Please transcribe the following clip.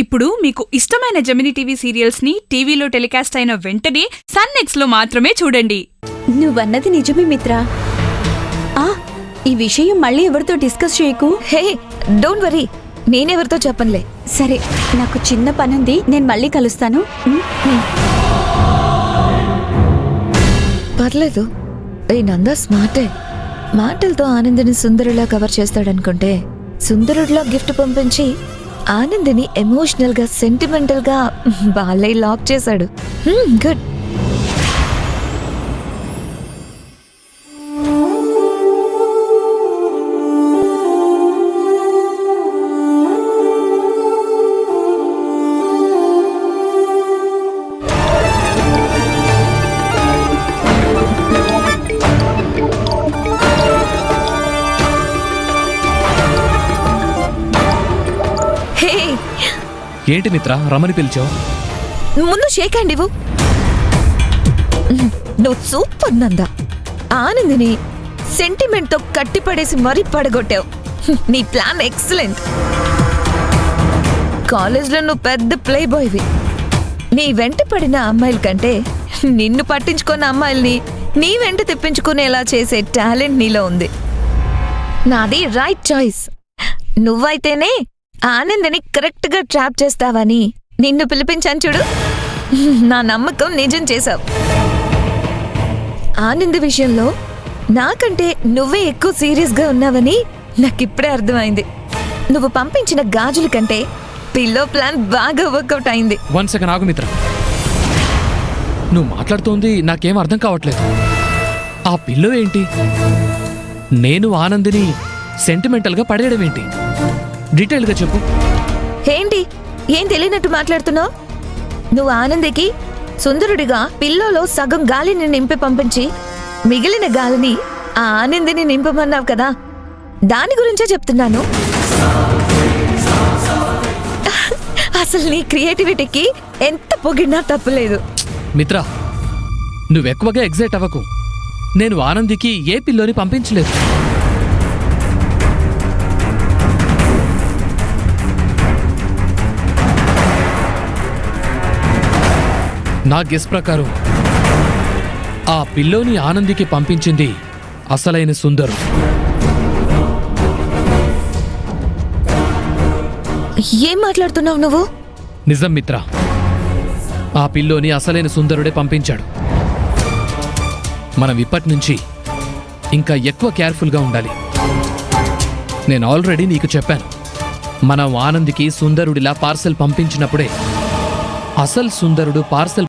ఇప్పుడు మీకు ఇష్టమైన జెమినీ టీవీ సీరియల్స్ ని టీవీలో టెలికాస్ట్ అయిన వెంటనే సన్ నెక్స్ట్ లో మాత్రమే చూడండి. నువ్వన్నది నిజమే మిత్రా. ఈ విషయం మళ్ళీ ఎవరితో డిస్కస్ చేయకు. హే డోంట్ వరీ, నేనెవరితో చెప్పనులే. సరే, నాకు చిన్న పనుంది, నేను మళ్ళీ కలుస్తాను. పర్లేదు, ఈ నందా స్మార్టే. మాటలతో ఆనందిని సుందరులా కవర్ చేస్తాడనుకుంటే సుందరుడిలా గిఫ్ట్ పంపించి ఆనందిని ఎమోషనల్ గా సెంటిమెంటల్ గా బాలయ్య లాక్ చేశాడు. గుడ్. ఏంటి మిత్ర, రమని పిలిచావు? ముందు షేక్ హ్యాండ్ ఇవ్వు. నువ్వు సూపర్ నందా. ఆనందిని సెంటిమెంట్ తో కట్టిపడేసి మరీ పడగొట్టావు. నీ ప్లాన్ ఎక్సలెంట్. కాలేజ్లో నువ్వు పెద్ద ప్లే బాయ్వి. నీ వెంట పడిన అమ్మాయిల కంటే నిన్ను పట్టించుకున్న అమ్మాయిల్ని నీ వెంట తెప్పించుకునేలా చేసే టాలెంట్ నీలో ఉంది. నాది రైట్ చాయిస్. నువ్వైతేనే ఆనందని కరెక్ట్ గా ట్రాప్ చేస్తావని నిన్ను పిలిపించాను చూడు. నా నమ్మకం నిజం చేశావు. ఆనంద్ విషయంలో నాకంటే నువ్వే ఎక్కువ సీరియస్ గా ఉన్నావని నాకిప్పుడే అర్థమైంది. నువ్వు పంపించిన గాజుల కంటే పిల్లో ప్లాన్ బాగా వర్కౌట్ అయింది. 1 సెకండ్ ఆగు మిత్ర. నువ్వు మాట్లాడుతోంది నాకేం అర్థం కావట్లేదు. ఆ పిల్లో ఏంటి? నేను ఆనందిని సెంటిమెంటల్ గా పడేయడం ఏంటి? డీటెయిల్ గా చెప్పు. ఏంటి ఏం తెలియనట్టు మాట్లాడుతున్నావు? నువ్వు ఆనందికి సుందరుడిగా పిల్లోలో సగం గాలిని నింపి పంపించి మిగిలిన గాలిని ఆ ఆనందిని నింపమన్నావు కదా, దాని గురించే చెప్తున్నాను. అసలు నీ క్రియేటివిటీకి ఎంత పొగిడినా తప్పులేదు. మిత్ర, నువ్వెక్కువగా ఎగ్జైట్ అవ్వకు. నేను ఆనందికి ఏ పిల్లోని పంపించలేదు. నా గెస్ ప్రకారం ఆ పిల్లోని ఆనందికి పంపించింది అసలైన సుందరు. ఏం మాట్లాడుతున్నావు నువ్వు? నిజం మిత్ర, ఆ పిల్లోని అసలైన సుందరుడే పంపించాడు. మనం ఇప్పటి నుంచి ఇంకా ఎక్కువ కేర్ఫుల్గా ఉండాలి. నేను ఆల్రెడీ నీకు చెప్పాను, మనం ఆనందికి సుందరుడిలా పార్సెల్ పంపించినప్పుడే అసలు సుందరుడు పార్సెల్